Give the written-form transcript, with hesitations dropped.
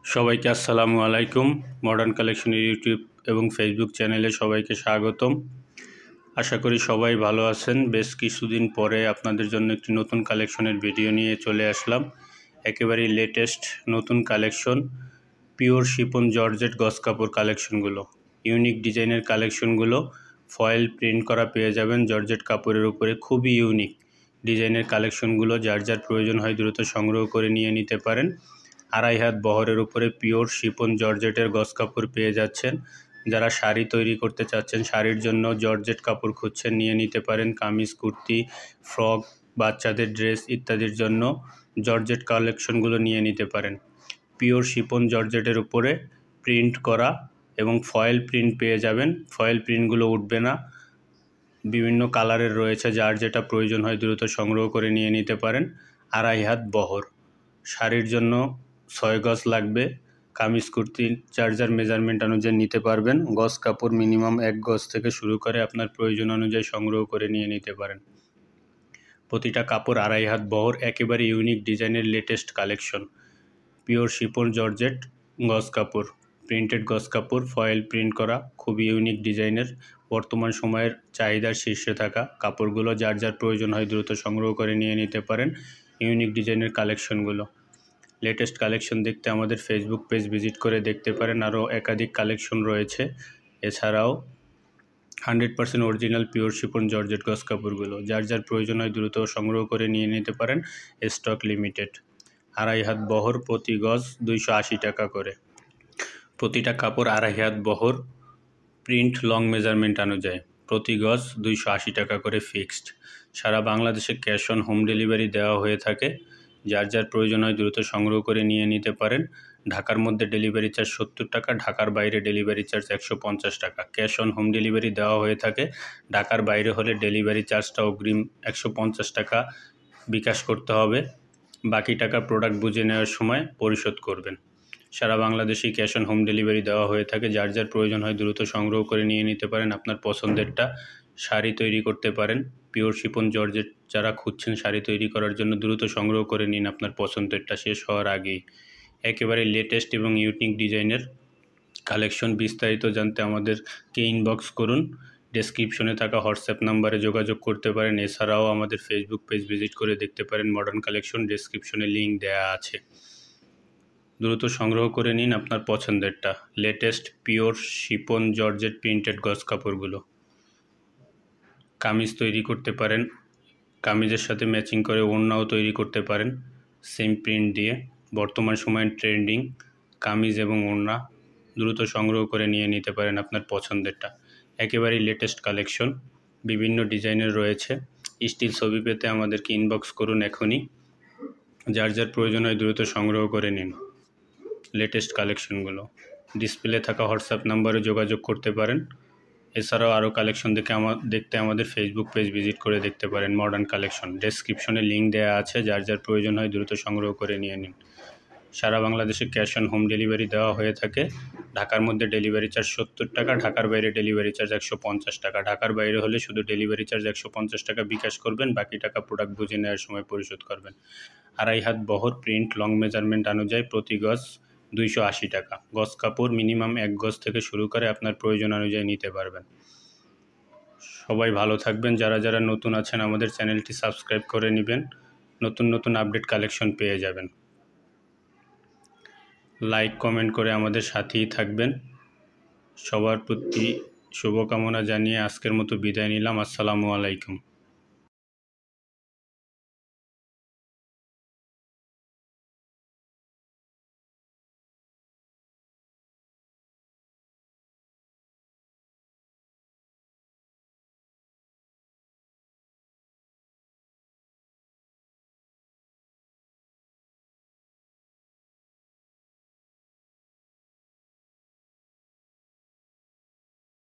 সবাইকে আসসালামু আলাইকুম। মডার্ন কালেকশনের ইউটিউব এবং ফেসবুক চ্যানেলে সবাইকে স্বাগতম। আশা করি সবাই ভালো আছেন। বেশ কিছুদিন পরে আপনাদের জন্য একটি নতুন কালেকশনের ভিডিও নিয়ে চলে আসলাম। একেবারেই লেটেস্ট নতুন কালেকশন, পিওর শিপন জর্জেট গজ কাপড় কালেকশনগুলো, ইউনিক ডিজাইনের কালেকশনগুলো ফয়েল প্রিন্ট করা পেয়ে যাবেন জর্জেট কাপড়ের উপরে। খুবই ইউনিক ডিজাইনের কালেকশনগুলো, যার যার প্রয়োজন হয় দ্রুত সংগ্রহ করে নিয়ে নিতে পারেন। আড়াই হাত বহরের উপরে পিওর শিপন জর্জেটের গজ কাপড় পেয়ে যাচ্ছেন। যারা শাড়ি তৈরি করতে চাচ্ছেন, শাড়ির জন্য জর্জেট কাপড় খুঁজছেন, নিয়ে নিতে পারেন। কামিজ, কুর্তি, ফ্রক, বাচ্চাদের ড্রেস ইত্যাদির জন্য জর্জেট কালেকশনগুলো নিয়ে নিতে পারেন। পিওর শিপন জর্জেটের উপরে প্রিন্ট করা এবং ফয়েল প্রিন্ট পেয়ে যাবেন। ফয়েল প্রিন্টগুলো উঠবে না, বিভিন্ন কালারের রয়েছে, যার যেটা প্রয়োজন হয় দ্রুত সংগ্রহ করে নিয়ে নিতে পারেন। আড়াই হাত বহর, শাড়ির জন্য 6 গজ লাগবে। কামিজ, কুর্তি যার যার মেজারমেন্ট অনুযায়ী নিতে পারবেন। গজ কাপড় মিনিমাম 1 গজ থেকে শুরু করে আপনার প্রয়োজন অনুযায়ী সংগ্রহ করে নিয়ে নিতে পারেন। প্রতিটা কাপড় আড়াই হাত বহর, একেবারে ইউনিক ডিজাইনের latest collection. Pure chiffon georgette গজ কাপড়, প্রিন্টেড গজ কাপড়, ফয়েল প্রিন্ট করা, খুবই ইউনিক ডিজাইনের, বর্তমান সময়ের চাহিদার শীর্ষে থাকা কাপড়গুলো। যার যার প্রয়োজন হয় দ্রুত সংগ্রহ করে নিয়ে নিতে পারেন ইউনিক ডিজাইনের কালেকশনগুলো। লেটেস্ট কালেকশন দেখতে আমাদের ফেসবুক পেজ ভিজিট করে দেখতে পারেন। আরও একাধিক কালেকশন রয়েছে। এছাড়াও 100% অরিজিনাল পিওর শিপন জর্জেট গজ কাপড়গুলো, যার যার প্রয়োজন হয় দ্রুত সংগ্রহ করে নিয়ে নিতে পারেন। Stock limited. আড়াই হাত বহর, প্রতি গজ 280 টাকা করে। প্রতিটা কাপড় আড়াই হাত বহর, প্রিন্ট লং মেজারমেন্ট অনুযায়ী, প্রতি গজ 280 টাকা করে ফিক্সড। সারা বাংলাদেশে ক্যাশ অন হোম ডেলিভারি দেওয়া হয়ে থাকে। যার যার প্রয়োজন হয় দ্রুত সংগ্রহ করে নিয়ে নিতে পারেন। ঢাকার মধ্যে ডেলিভারি চার্জ 70 টাকা, ঢাকার বাইরে ডেলিভারি চার্জ 150 টাকা। ক্যাশ অন হোম ডেলিভারি দেওয়া হয়ে থাকে। ঢাকার বাইরে হলে ডেলিভারি চার্জটা অগ্রিম 150 টাকা বিকাশ করতে হবে। বাকি টাকা প্রোডাক্ট বুঝে নেওয়ার সময় পরিশোধ করবেন। সারা বাংলাদেশেই ক্যাশ অন হোম ডেলিভারি দেওয়া হয়ে থাকে। যার যার প্রয়োজন হয় দ্রুত সংগ্রহ করে নিয়ে নিতে পারেন। আপনার পছন্দেরটা শাড়ি তৈরি করতে পারেন। পিওর শিপন জর্জেট যারা খুঁজছেন শাড়ি তৈরি করার জন্য, দ্রুত সংগ্রহ করে নিন আপনার পছন্দেরটা শেষ হওয়ার আগেই। একেবারে লেটেস্ট এবং ইউনিক ডিজাইনের কালেকশন। বিস্তারিত জানতে আমাদেরকে ইনবক্স করুন। ডেসক্রিপশনে থাকা হোয়াটসঅ্যাপ নাম্বারে যোগাযোগ করতে পারেন। এছাড়াও আমাদের ফেসবুক পেজ ভিজিট করে দেখতে পারেন মডার্ন কালেকশন, ডেসক্রিপশনে লিঙ্ক দেওয়া আছে। দ্রুত সংগ্রহ করে নিন আপনার পছন্দেরটা latest pure chiffon georgette printed গজ কাপড়গুলো। কামিজ তৈরি করতে পারেন, কামিজের সাথে ম্যাচিং করে ওড়নাও তৈরি করতে পারেন সেম প্রিন্ট দিয়ে। বর্তমান সময়ের ট্রেন্ডিং কামিজ এবং ওড়না, দ্রুত সংগ্রহ করে নিয়ে নিতে পারেন আপনার পছন্দেরটা। একেবারেই লেটেস্ট কালেকশন, বিভিন্ন ডিজাইনের রয়েছে। স্টিল ছবি পেতে আমাদেরকে ইনবক্স করুন এখনই। যার যার প্রয়োজন হয় দ্রুত সংগ্রহ করে নিন লেটেস্ট কালেকশনগুলো। ডিসপ্লে থাকা হোয়াটসঅ্যাপ নাম্বারে যোগাযোগ করতে পারেন। এছাড়াও আরও কালেকশন দেখতে আমাদের ফেসবুক পেজ ভিজিট করে দেখতে পারেন মডার্ন কালেকশন। ডেসক্রিপশনে লিঙ্ক দেওয়া আছে। যার যার প্রয়োজন হয় দ্রুত সংগ্রহ করে নিয়ে নিন। সারা বাংলাদেশে ক্যাশ অন হোম ডেলিভারি দেওয়া হয়ে থাকে। ঢাকার মধ্যে ডেলিভারি চার্জ 70 টাকা, ঢাকার বাইরে ডেলিভারি চার্জ 150 টাকা। ঢাকার বাইরে হলে শুধু ডেলিভারি চার্জ 150 টাকা বিকাশ করবেন, বাকি টাকা প্রোডাক্ট বুঝে নেওয়ার সময় পরিশোধ করবেন। আড়াই হাত বহর, প্রিন্ট লং মেজারমেন্ট অনুযায়ী, প্রতি গজ 280 টাকা। গজ কাপড় মিনিমাম 1 গজ থেকে শুরু করে আপনার প্রয়োজন অনুযায়ী নিতে পারবেন। সবাই ভালো থাকবেন। যারা যারা নতুন আছেন আমাদের চ্যানেলটি সাবস্ক্রাইব করে নেবেন, নতুন নতুন আপডেট কালেকশন পেয়ে যাবেন। লাইক কমেন্ট করে আমাদের সাথেই থাকবেন। সবার প্রতি শুভকামনা জানিয়ে আজকের মতো বিদায় নিলাম। আসসালামু আলাইকুম।